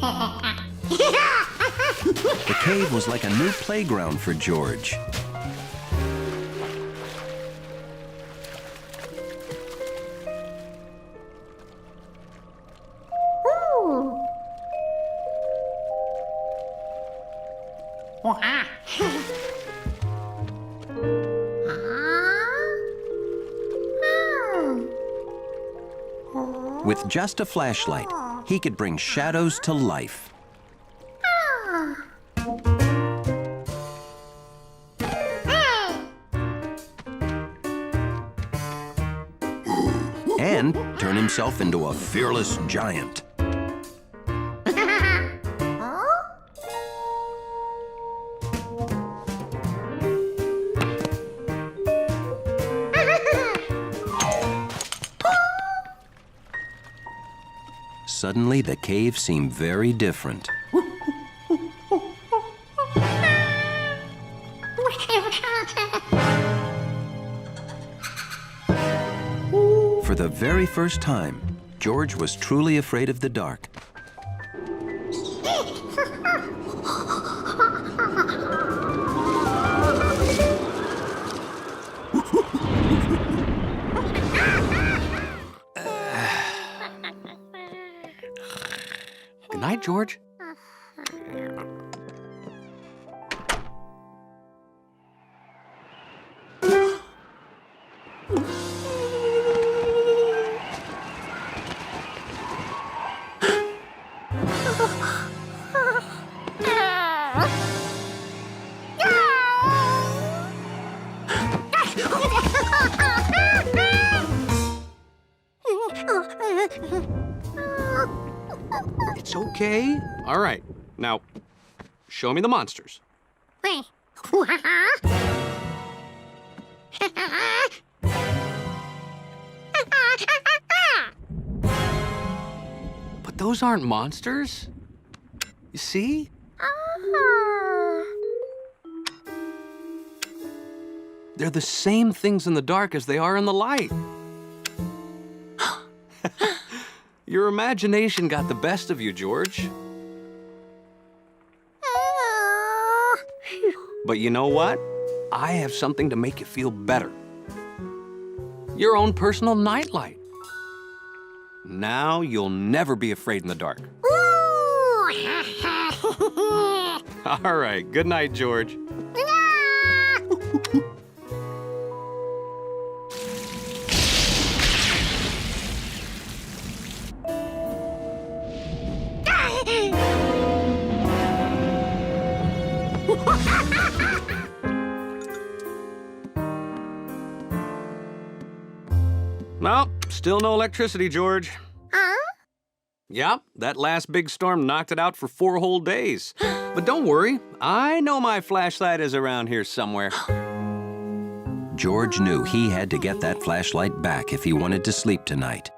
The cave was like a new playground for George. With just a flashlight, he could bring shadows to life. And turn himself into a fearless giant. Suddenly, the cave seemed very different. For the very first time, George was truly afraid of the dark. Good night, George. It's okay. All right. Now, show me the monsters. But those aren't monsters. You see? They're the same things in the dark as they are in the light. Your imagination got the best of you, George. But you know what? I have something to make you feel better. Your own personal nightlight. Now you'll never be afraid in the dark. All right, good night, George. Well, still no electricity, George. Yep, that last big storm knocked it out for 4 whole days. But don't worry, I know my flashlight is around here somewhere. George knew he had to get that flashlight back if he wanted to sleep tonight.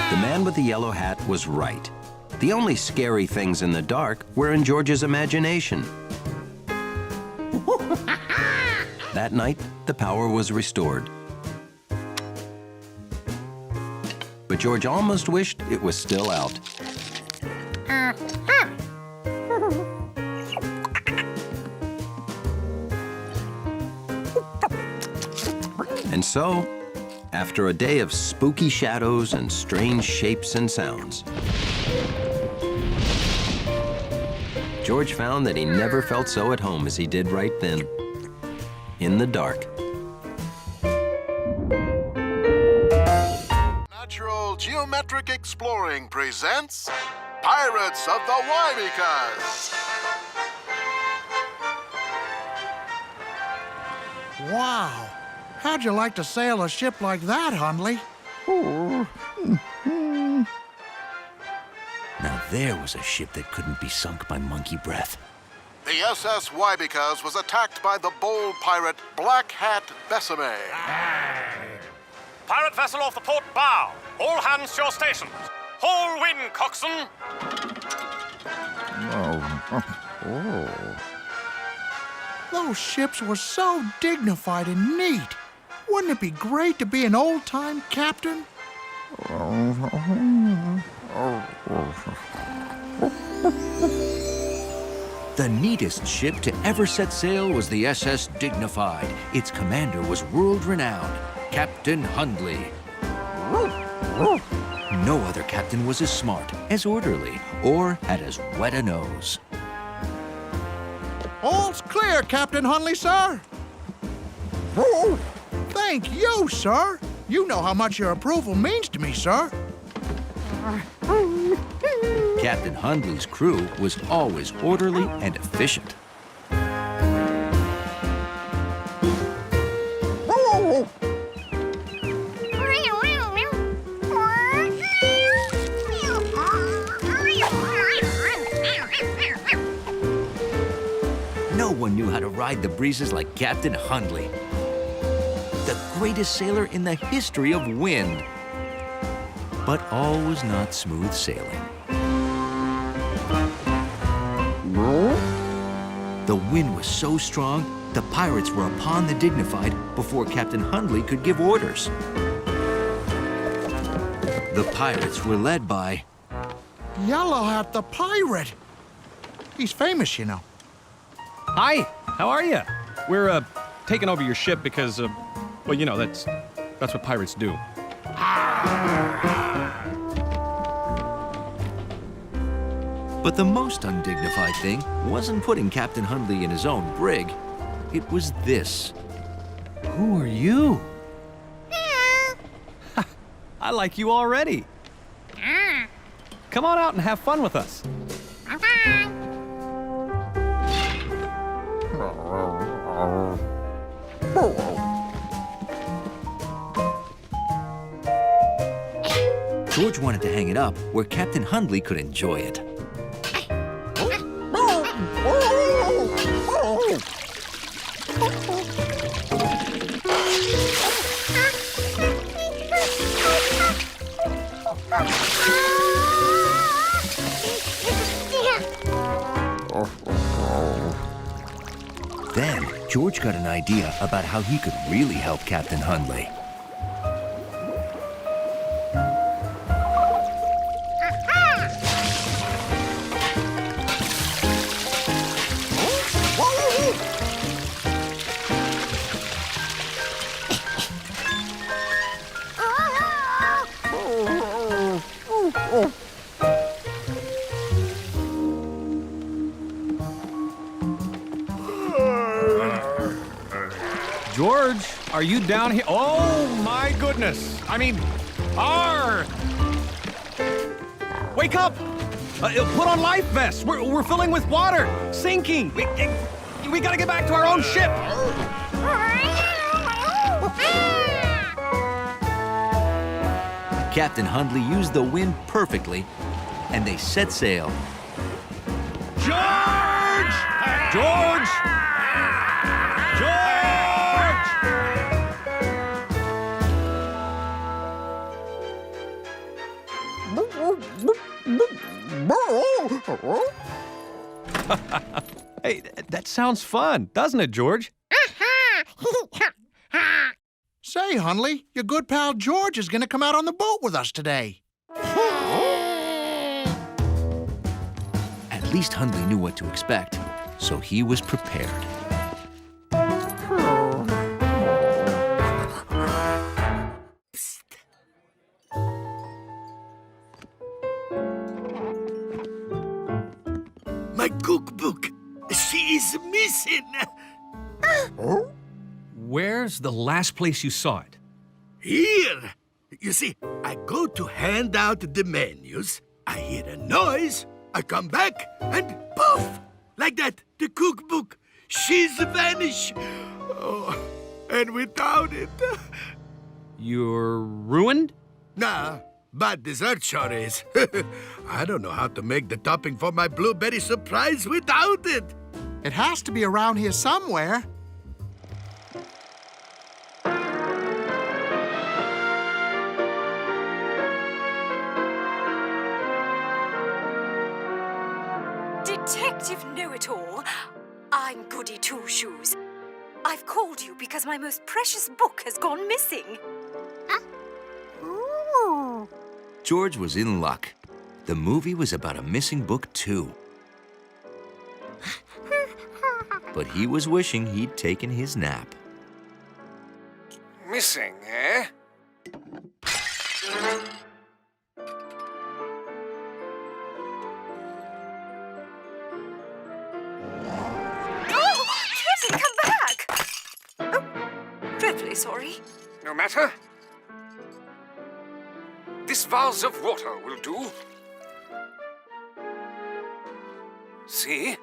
The man with the yellow hat was right. The only scary things in the dark were in George's imagination. That night, the power was restored. But George almost wished it was still out. And so, after a day of spooky shadows and strange shapes and sounds, George found that he never felt so at home as he did right then, in the dark. Natural Geometric Exploring presents Pirates of the Y-ves. Wow. How'd you like to sail a ship like that, Hundley? Now there was a ship that couldn't be sunk by monkey breath. The SS Y-ves was attacked by the bold pirate Black Hat Besame. Pirate vessel off the port bow. All hands to your stations. Haul wind, coxswain. Those ships were so dignified and neat. Wouldn't it be great to be an old-time captain? The neatest ship to ever set sail was the SS Dignified. Its commander was world-renowned, Captain Hundley. No other captain was as smart, as orderly, or had as wet a nose. All's clear, Captain Hundley, sir. Thank you, sir. You know how much your approval means to me, sir. Captain Hundley's crew was always orderly and efficient. No one knew how to ride the breezes like Captain Hundley, the greatest sailor in the history of wind. But all was not smooth sailing. The wind was so strong, the pirates were upon the Dignified before Captain Hundley could give orders. The pirates were led by Yellow Hat the pirate. He's famous, you know. Hi, how are you? We're taking over your ship because, well, you know, that's what pirates do. But the most undignified thing wasn't putting Captain Hundley in his own brig. It was this. Who are you? I like you already. Come on out and have fun with us. George wanted to hang it up where Captain Hundley could enjoy it. Then, George got an idea about how he could really help Captain Hundley. George, are you down here? Oh, my goodness. I mean, Wake up! Put on life vests. We're filling with water. Sinking. We gotta get back to our own ship. Captain Hundley used the wind perfectly, and they set sail. George! George! George! Hey, that sounds fun, doesn't it, George? Say, Hundley, your good pal George is going to come out on the boat with us today. At least Hundley knew what to expect, so he was prepared. My cookbook. She is missing. Where's the last place you saw it? Here. You see, I go to hand out the menus. I hear a noise. I come back and poof! Like that, the cookbook. She's vanished. Oh, And without it... You're ruined? Nah, but dessert sure is. I don't know how to make the topping for my blueberry surprise without it. It has to be around here somewhere. Detective Know-It-All, I'm Goody Two-Shoes. I've called you because my most precious book has gone missing. Ooh. George was in luck. The movie was about a missing book, too. But he was wishing he'd taken his nap. Missing, eh? Kevin, come back! Oh, dreadfully sorry. No matter. This vase of water will do. See?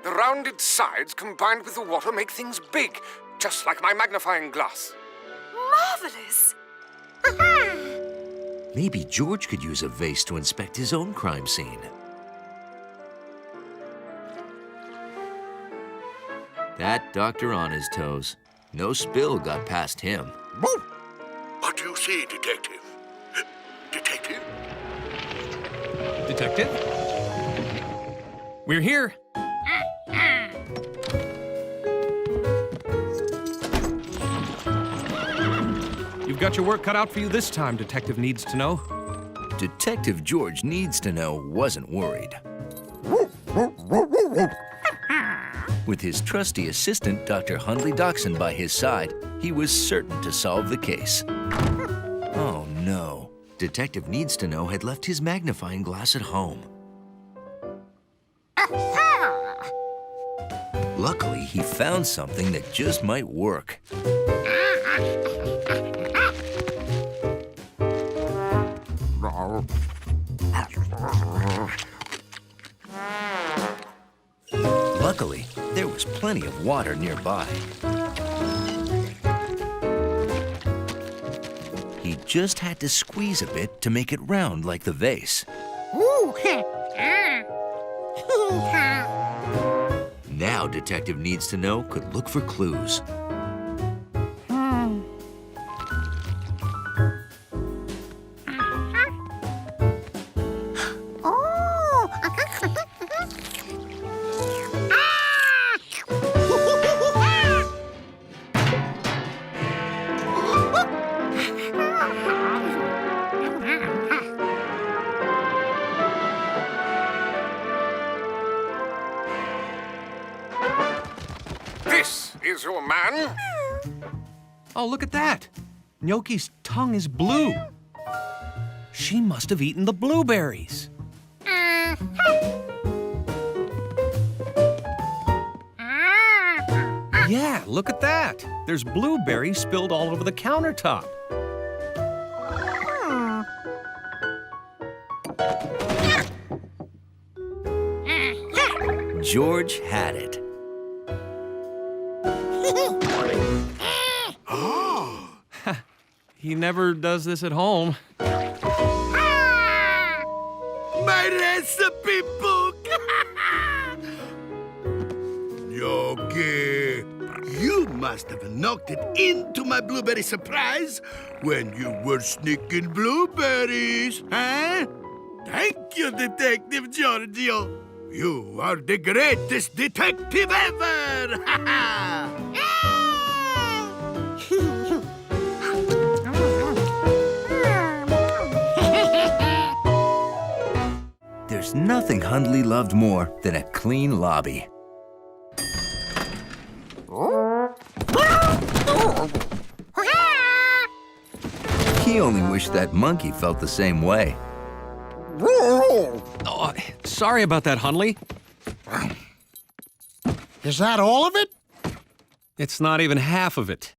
The rounded sides combined with the water make things big, just like my magnifying glass. Marvelous! Maybe George could use a vase to inspect his own crime scene. That doctor on his toes. No spill got past him. What do you see, Detective? Detective? Detective? We're here. You've got your work cut out for you this time, Detective Needs to Know. Detective George Needs to Know wasn't worried. With his trusty assistant, Dr. Hundley Doxson, by his side, he was certain to solve the case. Oh, no. Detective Needs to Know had left his magnifying glass at home. Luckily, he found something that just might work. Luckily, there was plenty of water nearby. He just had to squeeze a bit to make it round like the vase. Now Detective Needs to Know could look for clues. This is your man? Oh, look at that. Gnocchi's tongue is blue. She must have eaten the blueberries. Yeah, look at that. There's blueberries spilled all over the countertop. George had it. He never does this at home. My recipe book! Yogi, you must have knocked it into my blueberry surprise when you were sneaking blueberries, huh? Thank you, Detective Giorgio. You are the greatest detective ever! There's nothing Hundley loved more than a clean lobby. He only wished that monkey felt the same way. Oh, sorry about that, Hundley. Is that all of it? It's not even half of it.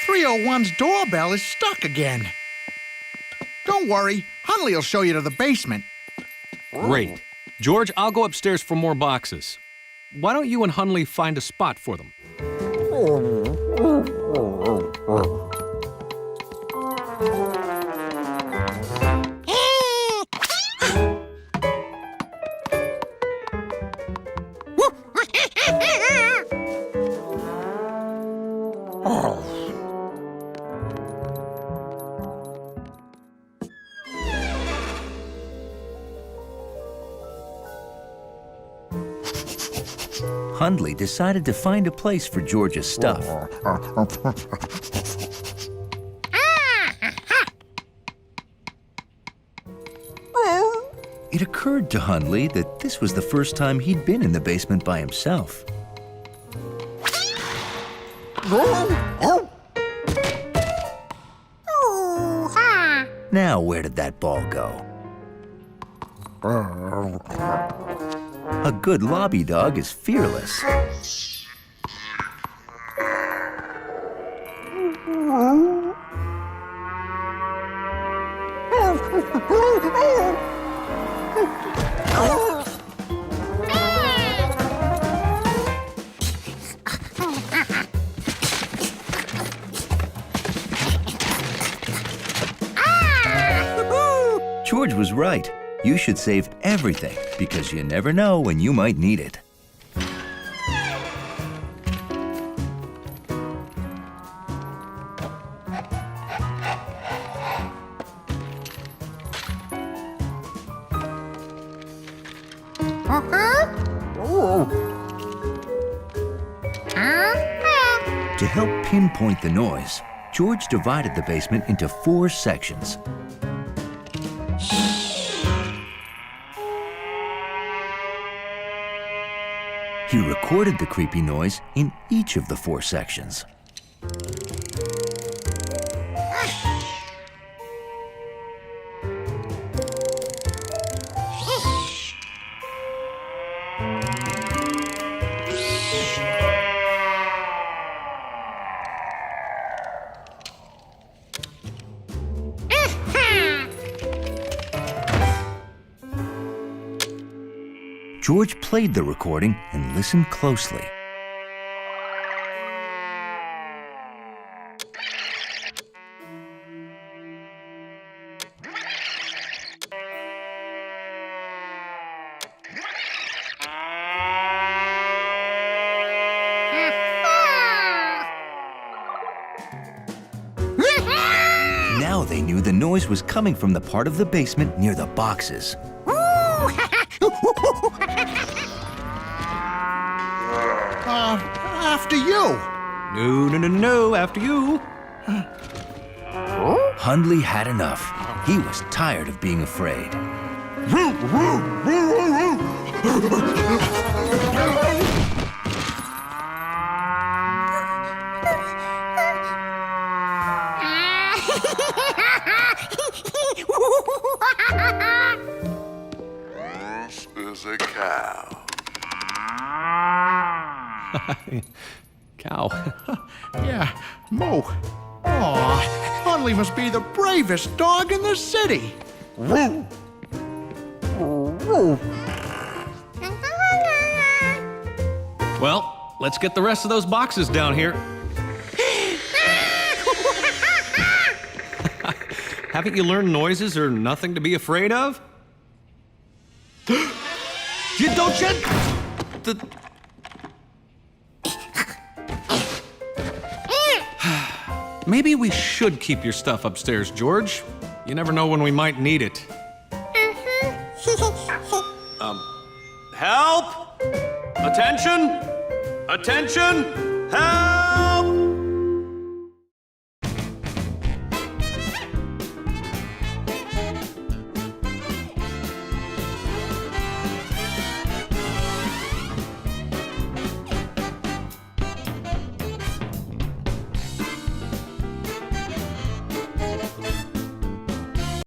301's doorbell is stuck again. Don't worry, Hundley will show you to the basement. Great. George, I'll go upstairs for more boxes. Why don't you and Hundley find a spot for them? Hundley decided to find a place for George's stuff. It occurred to Hundley that this was the first time he'd been in the basement by himself. Now, where did that ball go? A good lobby dog is fearless. George was right. You should save everything because you never know when you might need it. To help pinpoint the noise, George divided the basement into 4 sections. He recorded the creepy noise in each of the 4 sections. George played the recording and listened closely. Now they knew the noise was coming from the part of the basement near the boxes. After you. No, after you. Hundley had enough. He was tired of being afraid. This is a cow. Cow. Yeah, Moo. Aw, Hundley must be the bravest dog in the city. Well, let's get the rest of those boxes down here. Haven't you learned noises are nothing to be afraid of? Maybe we should keep your stuff upstairs, George. You never know when we might need it. Help! Attention! Attention! Help!